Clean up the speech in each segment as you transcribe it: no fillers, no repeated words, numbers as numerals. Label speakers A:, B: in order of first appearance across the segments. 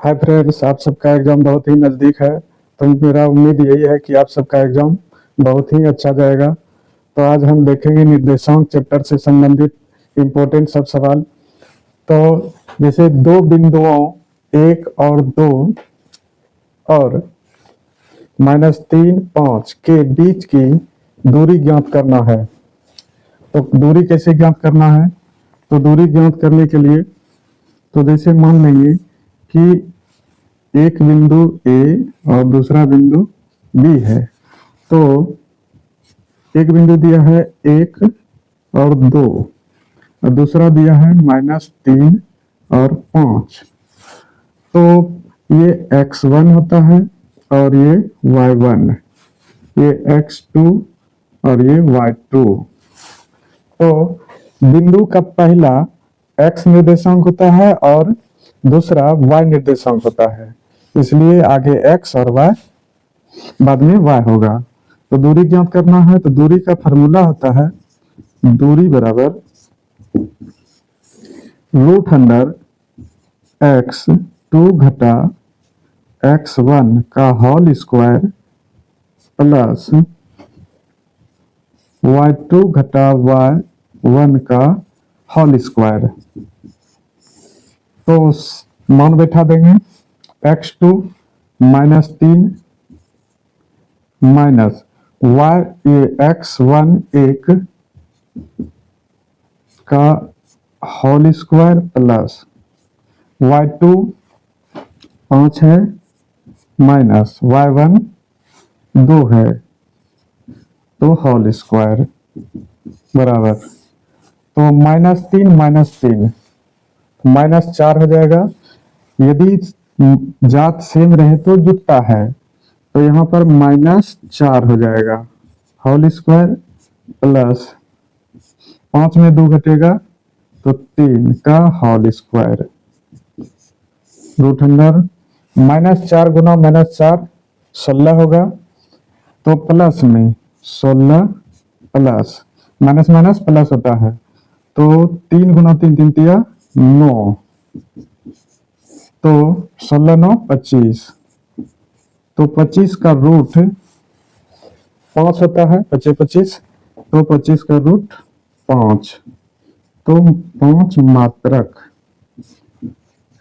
A: Hi friends, आप सबका exam बहुत ही नज़दीक है। तो मेरा उम्मीद यही है कि आप सबका एग्जाम बहुत ही अच्छा जाएगा। तो आज हम देखेंगे निर्देशांक चैप्टर से संबंधित इम्पोर्टेंट सब सवाल। तो जैसे दो बिंदुओं 1 और 2 और -3, 5 के बीच की दूरी ज्ञात करना है। तो दूरी कैसे ज्ञात करना है? तो दूरी ज्ञात करने के लिए तो जैसे मान लेंगे कि एक बिंदु ए और दूसरा बिंदु बी है। तो एक बिंदु दिया है 1 और 2 और दूसरा दिया है -3 और 5। तो ये x1 होता है और ये y1, ये x2 और ये y2। तो बिंदु का पहला x निर्देशांक होता है और दूसरा y निर्देशांक होता है, इसलिए आगे x और y बाद में y होगा। तो दूरी ज्ञात करना है तो दूरी का फॉर्मूला होता है दूरी बराबर √x2 घटा x1 का होल स्क्वायर प्लस y2 घटा y1 का होल स्क्वायर। तो मान बैठा देंगे x2 -3 माइनस x1 1 का होल स्क्वायर प्लस y2 5 है माइनस y1 2 है तो होल स्क्वायर बराबर। तो -3 -4 हो जाएगा। यदि जात सेम रहे तो जुटता है, तो यहाँ पर -4 हो जाएगा होल स्क्वायर प्लस 5 में 2 घटेगा तो 3 का होल स्क्वायर रूट अंडर -4 गुना -4 16 होगा। तो प्लस में 16 प्लस माइनस माइनस प्लस होता है, तो 3 गुना 3 3 तिया 9, तो 16 9 25। तो 25 का रूट 5 होता है, 25 25, तो 25 का रूट 5, तो 5 मात्रक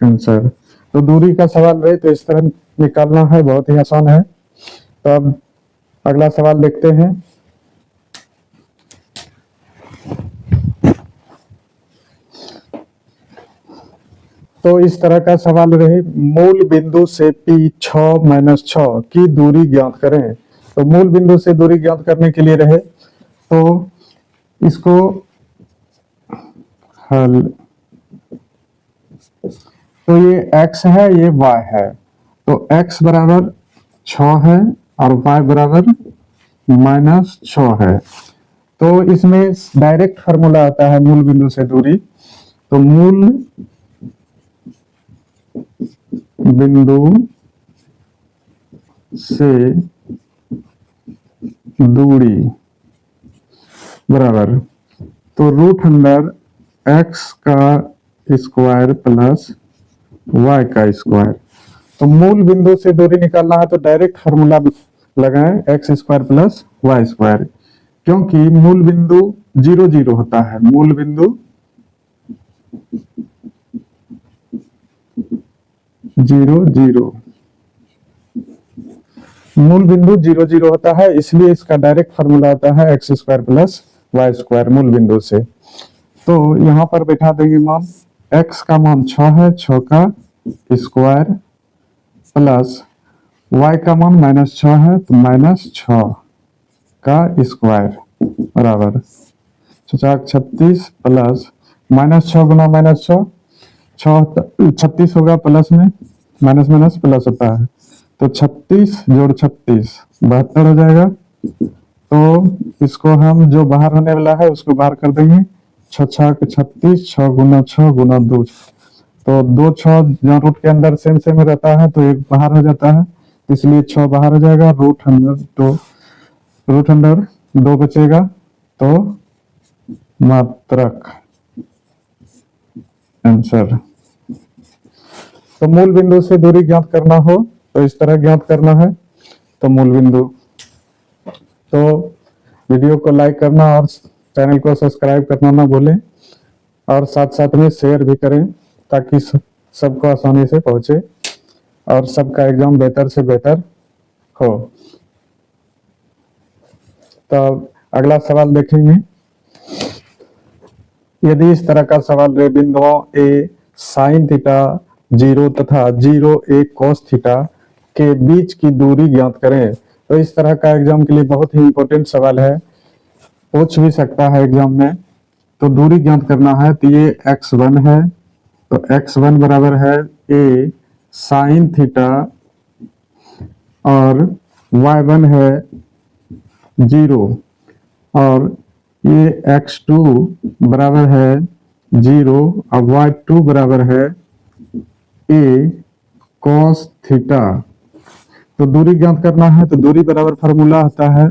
A: आंसर। तो दूरी का सवाल रहे तो इस तरह निकालना है, बहुत ही आसान है। तो अब अगला सवाल देखते हैं। तो इस तरह का सवाल रहे, मूल बिंदु से P6 - 6 की दूरी ज्ञात करें। तो मूल बिंदु से दूरी ज्ञात करने के लिए रहे तो इसको हल, तो ये x है ये y है, तो x बराबर 6 है और y बराबर -6 है। तो इसमें डायरेक्ट फार्मूला आता है मूल बिंदु से दूरी। तो मूल बिंदु से दूरी बराबर, तो रूट अंडर x का स्क्वायर प्लस y का स्क्वायर। तो मूल बिंदु से दूरी निकालना है तो डायरेक्ट फार्मूला लगाएं x square plus y square, क्योंकि मूल बिंदु 0 0 होता है। मूल बिंदु 0 0 मूल बिंदु 0 0 होता है, इसलिए इसका डायरेक्ट फार्मूला आता है x square plus y square मूल बिंदु से। तो यहाँ पर बैठा देंगे मान, x का मान 6 है, 6 का स्क्वायर प्लस y का मान -6 है तो -6 का स्क्वायर बराबर 36 प्लस -6 गुना -6 36 होगा, प्लस में माइनस माइनस प्लस होता है, तो 36 जोड़ 36 72 हो जाएगा। तो इसको हम जो बाहर होने वाला है उसको बाहर कर देंगे, 6 6 36, 6 गुना 6 गुना 2, तो 2 6 जहाँ रूट के अंदर सेम सेम रहता है तो एक बाहर हो जाता है, इसलिए 6 बाहर हो जाएगा। रूट अंडर 2 बचेगा, तो मात्रक आंसर। तो मूल बिंदु से दूरी ज्ञात करना हो तो इस तरह ज्ञात करना है। तो मूल बिंदु, तो वीडियो को लाइक करना और चैनल को सब्सक्राइब करना ना भूलें, और साथ साथ में शेयर भी करें ताकि सबको आसानी से पहुंचे और सबका एग्जाम बेहतर से बेहतर हो। तो अगला सवाल देखेंगे। यदि इस तरह का सवाल रहे, बिंदुओं ए साइन थीटा 0 तथा 0 ए cos थीटा के बीच की दूरी ज्ञात करें, तो इस तरह का एग्जाम के लिए बहुत ही इंपॉर्टेंट सवाल है, पूछ भी सकता है एग्जाम में। तो दूरी ज्ञात करना है, तो ये x1 है, तो x1 बराबर है a साइन थीटा और y1 है 0, और ये x2 बराबर है 0 और y2 बराबर है a cos थीटा। तो दूरी ज्ञात करना है, तो दूरी बराबर फार्मूला होता है,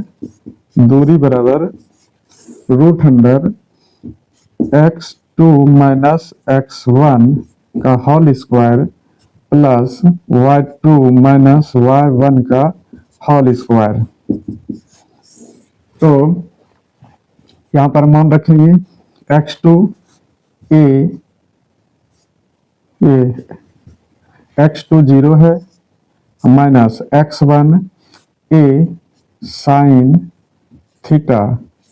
A: दूरी बराबर √अंडर x2 माइनस x1 का whole square plus y2 minus y1 का होल स्क्वायर। तो यहाँ पर मान रखेंगे x2 a, ये x2 0 है, minus x1 a sine theta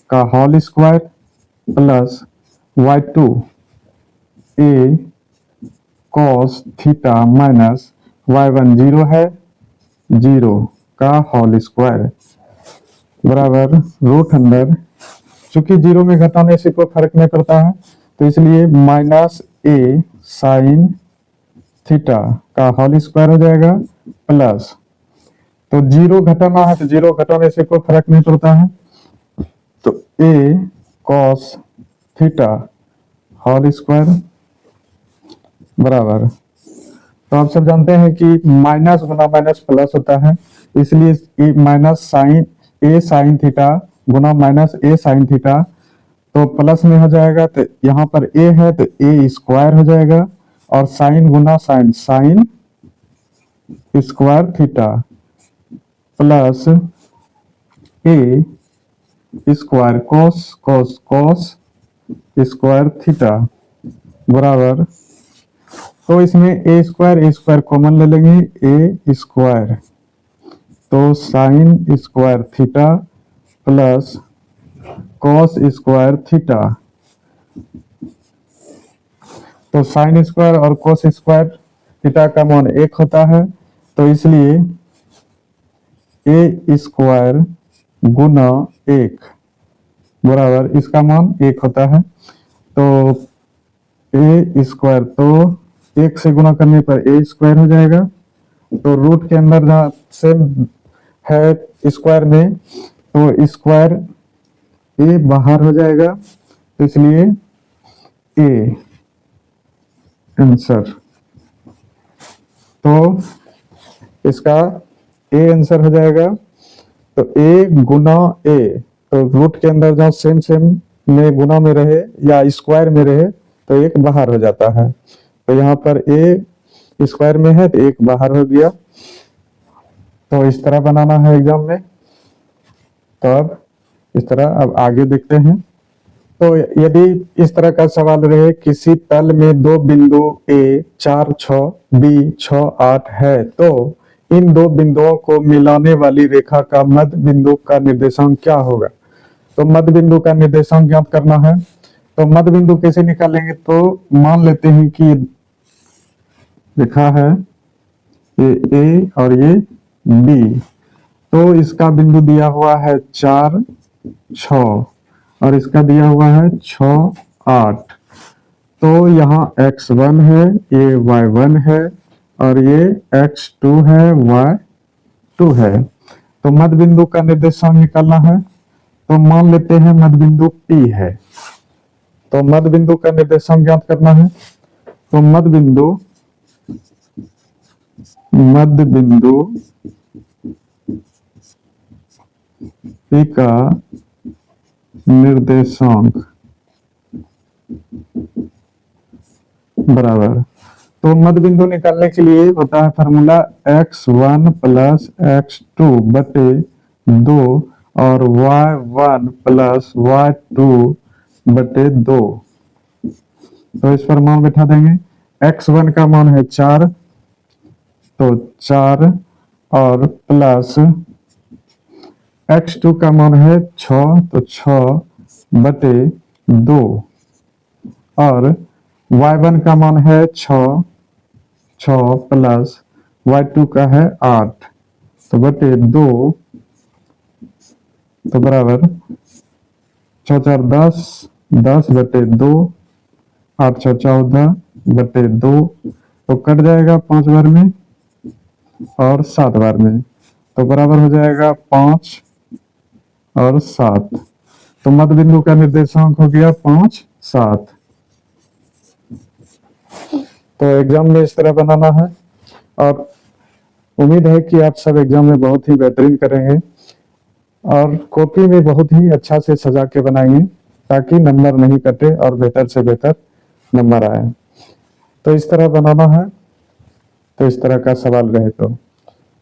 A: का whole square plus y2 a cos theta minus y1 0 है 0 का होल स्क्वायर बराबर √अंडर, चूंकि 0 में घटाने से कोई फर्क नहीं पड़ता है तो इसलिए माइनस a साइन थीटा का होल स्क्वायर हो जाएगा प्लस, तो 0 घटाना है तो 0 घटाने से कोई फर्क नहीं पड़ता है, तो a cos theta whole square बराबर, तो आप सब जानते हैं कि माइनस गुना माइनस प्लस होता है, इसलिए minus sine a sine theta गुना माइनस a साइन थीटा, तो प्लस में हो जाएगा, तो यहाँ पर a है तो a स्क्वायर हो जाएगा, और साइन गुना sine, sine square theta plus a square cos cos cos square theta बराबर, तो इसमें a स्क्वायर कॉमन ले लेंगे, a स्क्वायर, तो sine square theta plus cos square theta, तो साइन स्क्वायर और कॉस स्क्वायर थीटा का मान 1 होता है, तो इसलिए a स्क्वायर गुना 1 बराबर इसका मान 1 होता है, तो a स्क्वायर, तो 1 से गुना करने पर a स्क्वायर हो जाएगा, तो रूट के अंदर जहाँ सेम है स्क्वायर में, तो स्क्वायर a बाहर हो जाएगा, तो इसलिए a आंसर, तो इसका a आंसर हो जाएगा। तो a गुना a, तो रूट के अंदर जहाँ सेम सेम में गुना में रहे या स्क्वायर में रहे तो 1 बाहर हो जाता है, तो यहाँ पर a स्क्वायर में है तो 1 बाहर हो गया। तो इस तरह बनाना है एग्जाम में, तो अब इस तरह, अब आगे देखते हैं। तो यदि इस तरह का सवाल रहे, किसी तल में 2 बिंदु A 4 6 B 6 8 है, तो इन 2 बिंदुओं को मिलाने वाली रेखा का मध्य बिंदु का निर्देशांक क्या होगा। तो मध्य बिंदु का निर्देशांक ज्ञात करना है, तो मध्य बिंदु कैसे निकालेंगे, तो मान लेते हैं कि लिखा है ये A और ये B, तो इसका बिंदु दिया हुआ है 4 6 और इसका दिया हुआ है 6 8, तो यहाँ x1 है, ये y1 है और ये x2 है, y2 है। तो मध्य बिंदु का निर्देशांक निकालना है, तो मान लेते हैं मध्य बिंदु P है, तो मध्य बिंदु का निर्देशांक ज्ञात करना है, तो मध्य बिंदु P का निर्देशांक बराबर, तो मध्य बिंदु निकालने के लिए होता है फार्मूला x1 प्लस x2 बटे 2 और y1 प्लस y2 बटे 2। तो इस पर मान बैठा देंगे। x1 का मान है 4, तो 4 और प्लस x2 का मान है 6, तो 6 बटे 2 और y1 का मान है 6 प्लस y2 का है 8, तो बटे 2, तो बराबर 6 4 10, 10 बटे 2, 8 6 14 बटे 2, तो कट जाएगा 5 बार में और 7 बार में, तो बराबर हो जाएगा 5 और 7। तो मध्य बिंदु का निर्देशांक हो गया 5 7। तो एग्जाम में इस तरह बनाना है और उम्मीद है कि आप सब एग्जाम में बहुत ही बेहतरीन करेंगे और कॉपी में बहुत ही अच्छा से सजा के बनाएंगे ताकि नंबर नहीं कटे और बेहतर से बेहतर नंबर आए। तो इस तरह बनाना है। तो इस तरह का सवाल रहे तो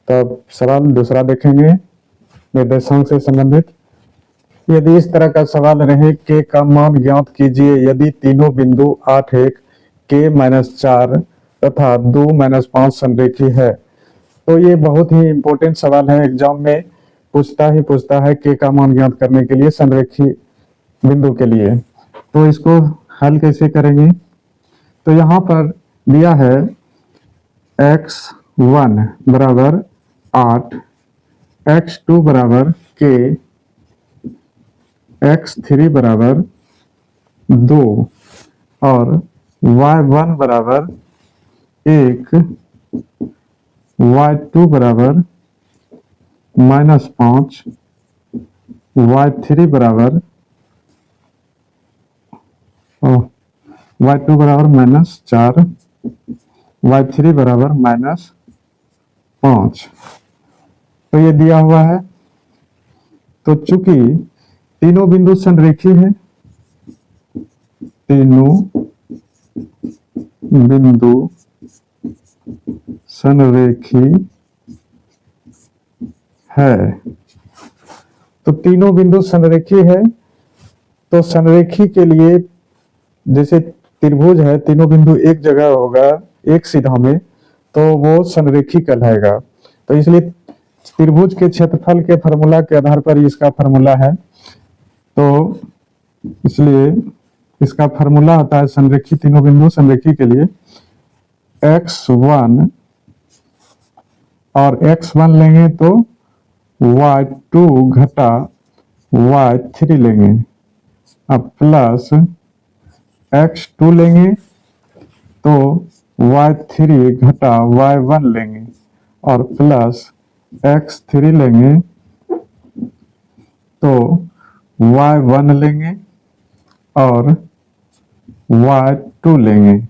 A: अब सवाल दूसरा देखेंगे निर्देशांक से संबंधित। यदि इस तरह का सवाल रहे के का मान ज्ञात कीजिए यदि तीनों बिंदु 8 1 k-4 तथा 2-5 संरेखी है। तो ये बहुत ही इंपॉर्टेंट सवाल है, एग्जाम में पूछता है के का मान ज्ञात करने के लिए संरेखी बिंदु के लिए। तो इसको हल कैसे करेंगे? तो यहाँ पर दिया है x1 बराबर 8, x2 बराबर k, x3 बराबर 2 और y1 बराबर 1, y2 बराबर -5, y3 बराबर y2 बराबर -4, y3 बराबर -5। तो ये दिया हुआ है। तो चूंकि तीनों बिंदु संरेखी है, तीनों बिंदु संरेखी है, तो तीनों बिंदु संरेखी है तो संरेखी के लिए जैसे त्रिभुज है, तीनों बिंदु एक जगह होगा एक सीधा में, तो वो संरेखी कहलाएगा। तो इसलिए त्रिभुज के क्षेत्रफल के फार्मूला के आधार पर इसका फार्मूला है। तो इसलिए इसका फार्मूला होता है संरेखी, तीनों बिंदु संरेखी के लिए x1 और x1 लेंगे तो y2 घटा y3 लेंगे, अब प्लस x2 लेंगे तो y3 घटा y1 लेंगे और प्लस x3 लेंगे तो y1 लेंगे और y2 लेंगे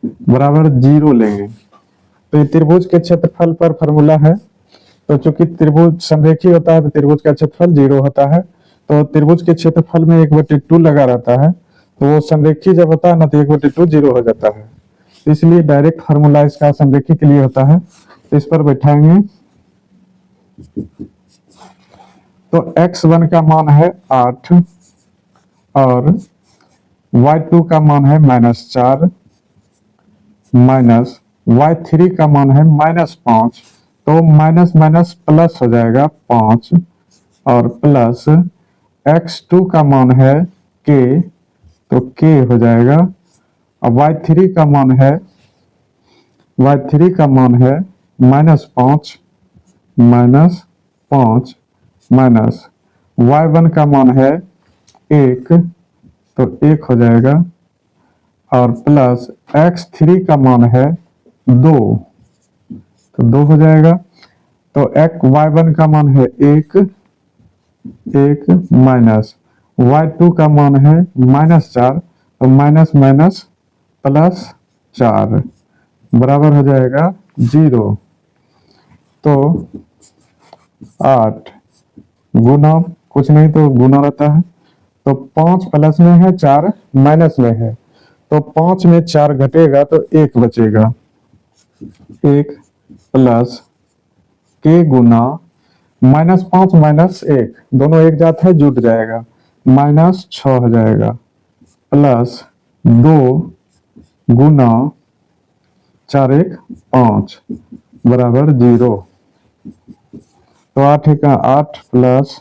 A: बराबर 0 लेंगे। तो ये त्रिभुज के क्षेत्रफल पर फॉर्मूला है। तो चूंकि त्रिभुज संरेखी होता है तो त्रिभुज का क्षेत्रफल 0 होता है। तो त्रिभुज के क्षेत्रफल में 1/2 लगा रहता है, तो वो संरेखी जब होता है ना तो 1/2 0 हो जाता है। इसलिए डायरेक्ट फार्मूला इसका संरेखी के लिए होता है। तो इस पर बैठाएंगे तो x1 का मान है 8 और y2 का मान है -4 माइनस y3 का मान है -5, तो माइनस माइनस प्लस हो जाएगा 5 और प्लस x2 का मान है k, तो k हो जाएगा। अब y3 का मान है -5 माइनस y1 का मान है 1, तो 1 हो जाएगा और प्लस x3 का मान है 2, तो 2 हो जाएगा। तो y1 का मान है 1 माइनस y2 का मान है -4, तो माइनस माइनस प्लस 4 बराबर हो जाएगा 0। तो 8 गुना कुछ नहीं तो गुना रहता है, तो 5 प्लस में है 4 माइनस में है, तो 5 में 4 घटेगा तो 1 बचेगा। 1 प्लस के गुना -5 -1 दोनों एक जात है, जुट जाएगा, -6 हो जाएगा, प्लस 2 गुना 4 1 5 बराबर 0। तो 8 1 8 प्लस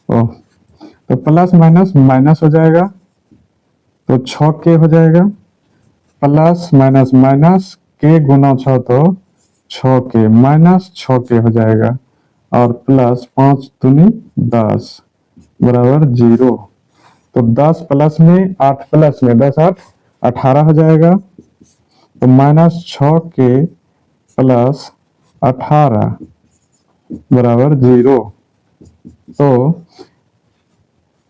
A: तो प्लस माइनस माइनस हो जाएगा, तो 6 के हो जाएगा, प्लस माइनस माइनस के गुना 6 तो 6 के माइनस 6 के हो जाएगा, और प्लस 5 दूनी 10 बराबर 0। तो 10 प्लस में 8 प्लस में 10 8 18 हो जाएगा, तो -6 के प्लस 18 बराबर 0। तो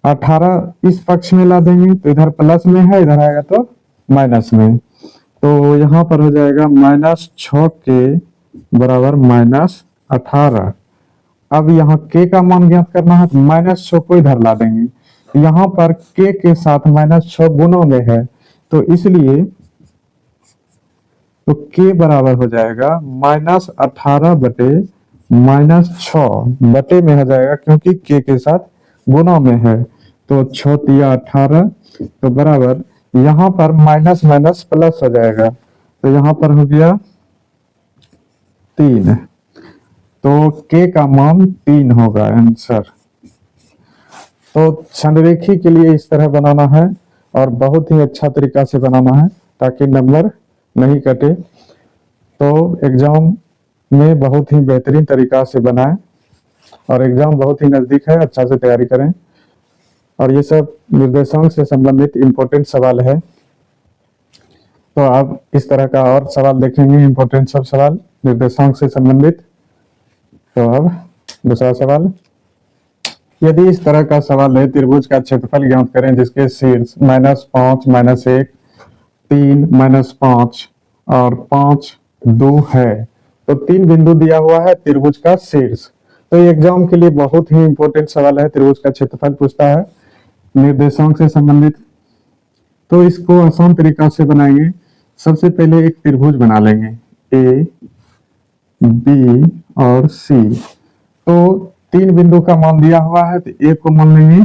A: 18 इस पक्ष में ला देंगे तो इधर प्लस में है, इधर आएगा तो माइनस में, तो यहाँ पर हो जाएगा -6 के बराबर -18। अब यहाँ के का मान ज्ञात करना है, तो -6 को इधर ला देंगे, यहाँ पर के साथ -6 गुणों में है, तो इसलिए तो के बराबर हो जाएगा -18 बटे -6 बटे में हो जाएगा, क्योंकि के साथ गुणा में है, तो 6 तिया 18, तो बराबर यहाँ पर माइनस माइनस प्लस हो जाएगा, तो यहाँ पर हो गया 3। तो के का मान 3 होगा आंसर। तो संरेखी के लिए इस तरह बनाना है, और बहुत ही अच्छा तरीका से बनाना है ताकि नंबर नहीं कटे। तो एग्जाम में बहुत ही बेहतरीन तरीका से बनाएं, और एग्जाम बहुत ही नज़दीक है, अच्छा से तैयारी करें। और ये सब निर्देशांक से संबंधित इम्पोर्टेंट सवाल है। तो आप इस तरह का और सवाल देखेंगे, इम्पोर्टेंट सब सवाल निर्देशांक से संबंधित। तो अब दूसरा सवाल, यदि इस तरह का सवाल है, त्रिभुज का क्षेत्रफल ज्ञात करें जिसके शीर्ष -5 -1 3 -5 और 5 2 है, तो 3 बिंदु दिया हुआ है त्रिभुज का शीर्ष। तो ये एग्जाम के लिए बहुत ही इंपॉर्टेंट सवाल है, त्रिभुज का क्षेत्रफल पूछता है निर्देशांक से संबंधित। तो इसको आसान तरीका से बनाएंगे। सबसे पहले एक त्रिभुज बना लेंगे, ए बी और सी। तो 3 बिंदु का मान दिया हुआ है, तो ए को मान लेंगे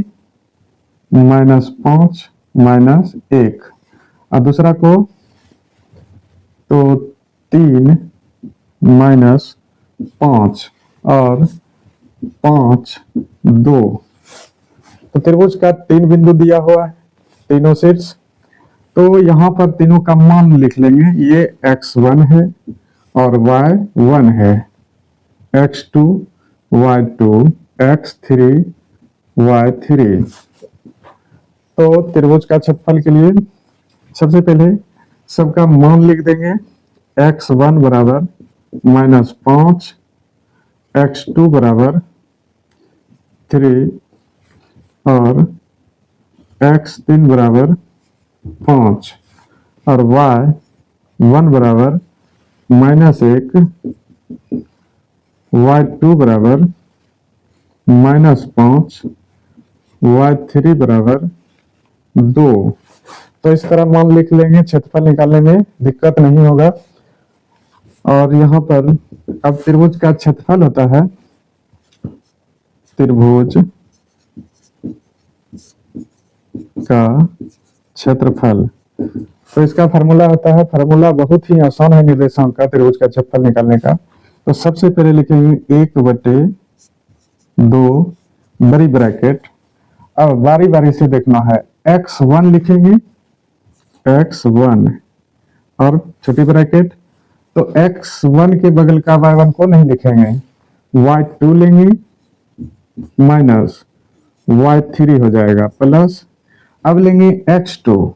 A: -5 -1, और दूसरा को तो 3 -5 और 5 2। तो त्रिभुज का 3 बिंदु दिया हुआ है, तीनों शीर्ष। तो यहाँ पर तीनों का मान लिख लेंगे, ये x1 है और y1 है, x2 y2 x3 y3। तो त्रिभुज का क्षेत्रफल के लिए सबसे पहले सबका मान लिख देंगे, x1 बराबर -5, x2 बराबर 3 और x3 बराबर 5 और y1 बराबर -1, y2 बराबर -5, y3 बराबर 2। तो इस तरह मान लिख लेंगे, क्षेत्रफल निकालने में दिक्कत नहीं होगा। और यहाँ पर अब त्रिभुज का क्षेत्रफल होता है, त्रिभुज का क्षेत्रफल। तो इसका फार्मूला होता है, फार्मूला बहुत ही आसान है निर्देशांक का, त्रिभुज का क्षेत्रफल निकालने का। तो सबसे पहले लिखेंगे 1/2 बड़ी ब्रैकेट। अब बारी बारी से देखना है, x1 लिखेंगे, x1 और छोटी ब्रैकेट। तो x1 के बगल का y1 को नहीं लिखेंगे, y2 लेंगे माइनस y3 हो जाएगा, प्लस अब लेंगे x2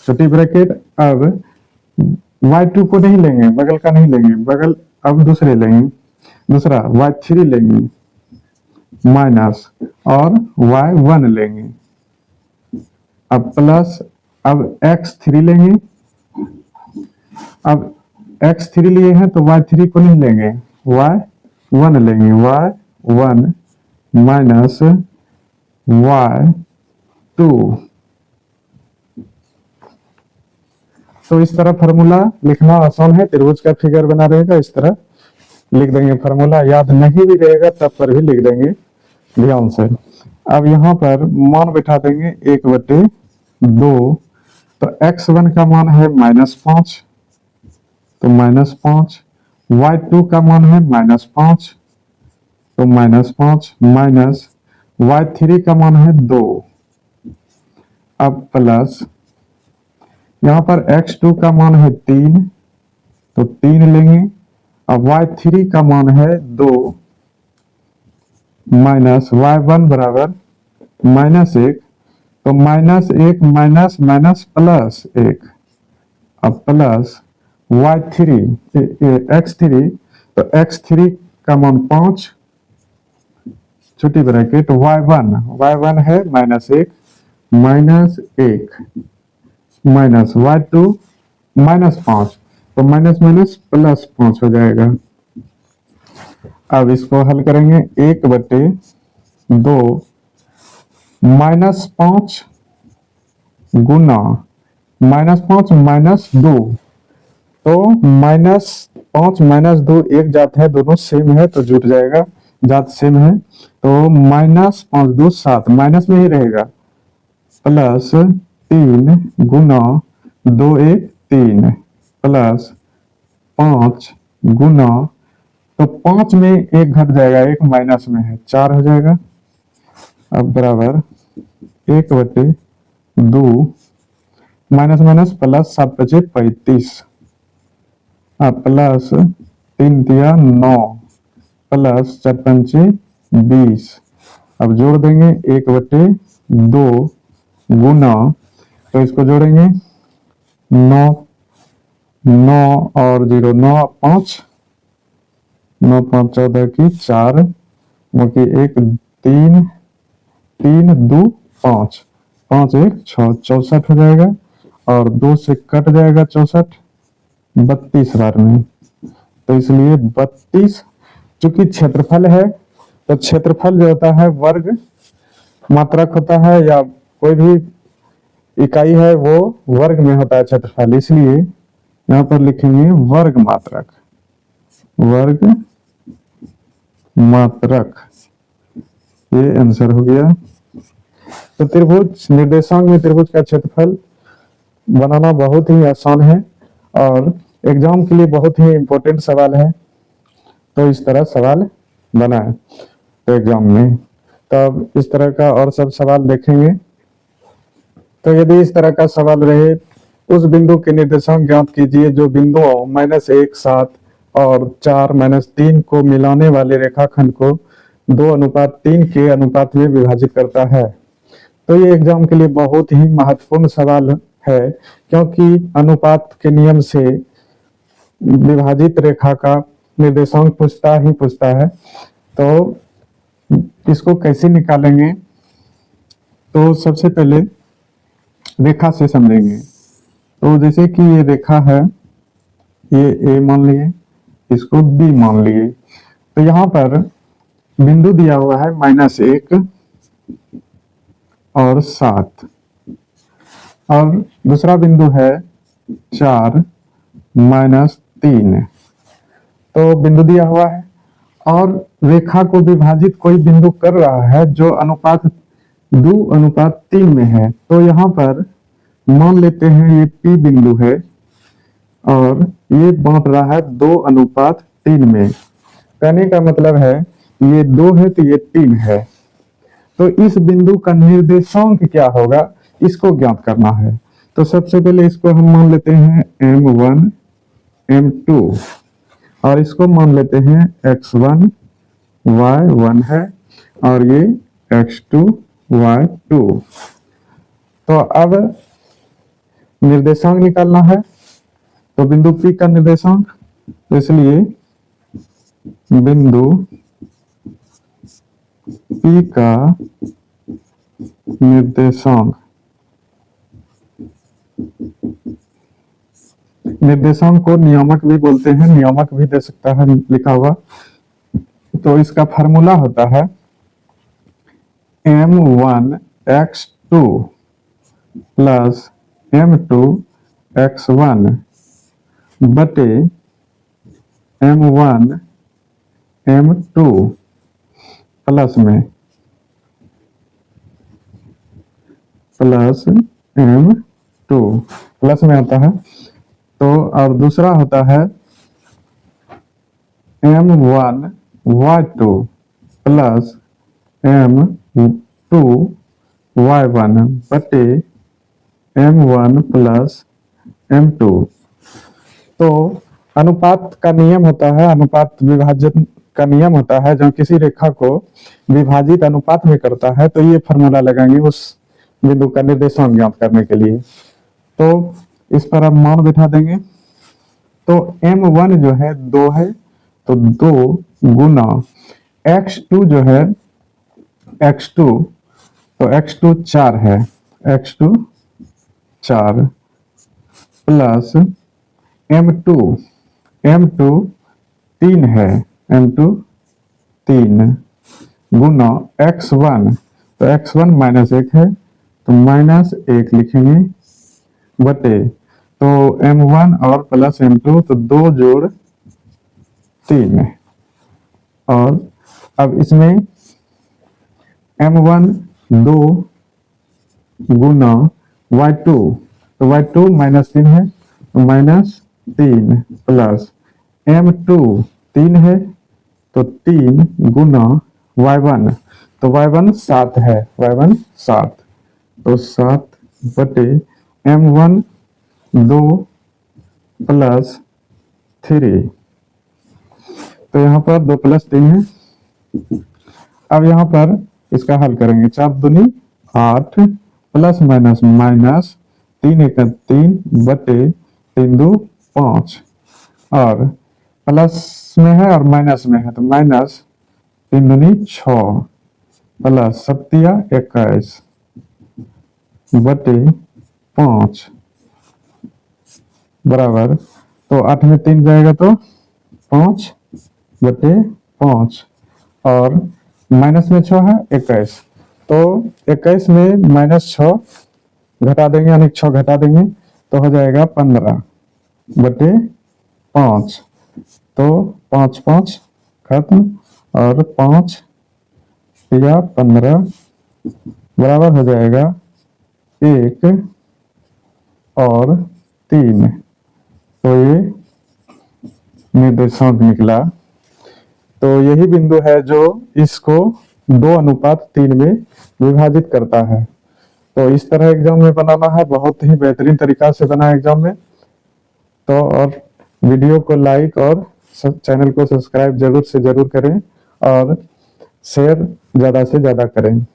A: छोटी ब्रैकेट। अब y2 को नहीं लेंगे, बगल का नहीं लेंगे, बगल अब दूसरे लेंगे, दूसरा y3 लेंगे माइनस और y1 लेंगे, अब प्लस अब x3 लेंगे। अब x3 लिए हैं तो y3 को नहीं लेंगे, y1 लेंगे, y1 माइनस y2। तो इस तरह फार्मूला लिखना आसान है, त्रिभुज का फिगर बना रहेगा, इस तरह लिख देंगे फार्मूला। याद नहीं भी रहेगा तब पर भी लिख देंगे ध्यान से। अब यहाँ पर मान बैठा देंगे 1/2। तो x1 का मान है -5, तो -5। y2 का मान है -5, तो -5 माइनस y3 का मान है 2। अब प्लस यहाँ पर x2 का मान है 3, तो 3 लेंगे। अब y3 का मान है 2 माइनस y1 बराबर -1, तो -1 माइनस माइनस प्लस 1। अब प्लस y3 x3, तो x3 का मान 5 छोटी ब्रैकेट y1 है -1 माइनस 1 माइनस y2 -5, तो माइनस माइनस प्लस 5 हो जाएगा। अब इसको हल करेंगे 1/2 -5 गुना -5 -2, तो -5 -2 एक जात है, दोनों सेम है तो जुट जाएगा, जात सेम है। तो -5 2 7 माइनस में ही रहेगा, प्लस 3 गुना 2 1 3 प्लस 5 गुना, तो 5 में 1 घट जाएगा, 1 माइनस में है 4 हो जाएगा। अब बराबर 1/2 माइनस माइनस प्लस 7 बचे 35, प्लस 3 दिया 9 प्लस 4 पंचे 20। अब जोड़ देंगे 1/2 गुना, तो इसको जोड़ेंगे 9 9 और 0 9 5 9 5 14 की 4, बाकी 1 3 3 2 5 5 1 6 64 हो जाएगा, और 2 से कट जाएगा 64 32 बार में, तो इसलिए 32। चूंकि क्षेत्रफल है तो क्षेत्रफल जो होता है वर्ग मात्रक होता है, या कोई भी इकाई है वो वर्ग में होता है क्षेत्रफल, इसलिए यहाँ पर लिखेंगे वर्ग मात्रक, वर्ग मात्रक। ये आंसर हो गया। तो त्रिभुज निर्देशांक में त्रिभुज का क्षेत्रफल बनाना बहुत ही आसान है और एग्जाम के लिए बहुत ही इंपॉर्टेंट सवाल है। तो इस तरह सवाल बनाए तो एग्जाम में, तब इस तरह का और सब सवाल देखेंगे। तो यदि इस तरह का सवाल रहे, उस बिंदु के निर्देशांक ज्ञात कीजिए जो बिंदुओं -1 7 और 4 -3 को मिलाने वाले रेखाखंड को 2:3 के अनुपात में विभाजित करता है। तो ये एग्जाम के लिए बहुत ही महत्वपूर्ण सवाल है, क्योंकि अनुपात के नियम से विभाजित रेखा का निर्देशांक पूछता है। तो इसको कैसे निकालेंगे, तो सबसे पहले रेखा से समझेंगे। तो जैसे कि ये रेखा है, ये ए मान लिए, इसको बी मान लिए, तो यहाँ पर बिंदु दिया हुआ है -1 और 7, और दूसरा बिंदु है 4 -3। तो बिंदु दिया हुआ है और रेखा को विभाजित कोई बिंदु कर रहा है जो अनुपात 2:3 में है। तो यहाँ पर मान लेते हैं ये P बिंदु है और ये बांट रहा है 2:3 में। कहने का मतलब है ये 2 है तो ये 3 है। तो इस बिंदु का निर्देशांक क्या होगा, इसको ज्ञात करना है। तो सबसे पहले इसको हम मान लेते हैं M1 M2, और इसको मान लेते हैं x1 y1 है और ये x2 y2। तो अब निर्देशांक निकालना है, तो बिंदु P का निर्देशांक, तो इसलिए बिंदु P का निर्देशांक को नियामक भी बोलते हैं, नियामक भी दे सकता है लिखा हुआ। तो इसका फार्मूला होता है M1 x2 plus M2 x1 बटे m1 m2 प्लस में प्लस m2 प्लस में आता है। तो और दूसरा होता है m1 y2 plus m2 y1 बटे m1 प्लस m2। तो अनुपात का नियम होता है, अनुपात विभाजन का नियम होता है, जब किसी रेखा को विभाजित अनुपात में करता है तो ये फॉर्मूला लगाएंगे उस बिंदु का निर्देशांक ज्ञात करने के लिए। तो इस पर अब मान बिठा देंगे। तो m1 जो है 2 है, तो 2 गुना x2 जो है x2, तो x2 4 है, x2 4 प्लस m2 3 है, m2 3 गुना x1, तो x1 -1 है, तो -1 लिखेंगे बटे, तो m1 और प्लस m2, तो 2 जोड़ 3। और अब इसमें m1 2 गुना y2, तो y2 -3 है, तो -3 प्लस m2 3 है, तो 3 गुना y1, तो y1 7 है, y1 7, तो 7 बटे m1 2 प्लस 3, तो यहाँ पर 2 प्लस 3 है। अब यहाँ पर इसका हल करेंगे, 4 दूनी 8 प्लस माइनस माइनस 3 1 3 बटे 3 2 5, और प्लस में है और माइनस में है, तो माइनस 3 दूनी 6 प्लस 7 21 बटे 5 बराबर, तो 8 में 3 जाएगा तो 5 बटे 5, और माइनस में 6 है 21, तो 21 में -6 घटा देंगे, यानी 6 घटा देंगे तो हो जाएगा 15 बटे 5, तो 5 5 खत्म, और 5 या 15 बराबर हो जाएगा 1 और 3, तो ये निर्देशांक निकला। तो यही बिंदु है जो इसको 2:3 में विभाजित करता है। तो इस तरह एग्जाम में बनाना है, बहुत ही बेहतरीन तरीका से बना एग्जाम में। तो और वीडियो को लाइक और चैनल को सब्सक्राइब जरूर से जरूर करें, और शेयर ज़्यादा से ज़्यादा करें।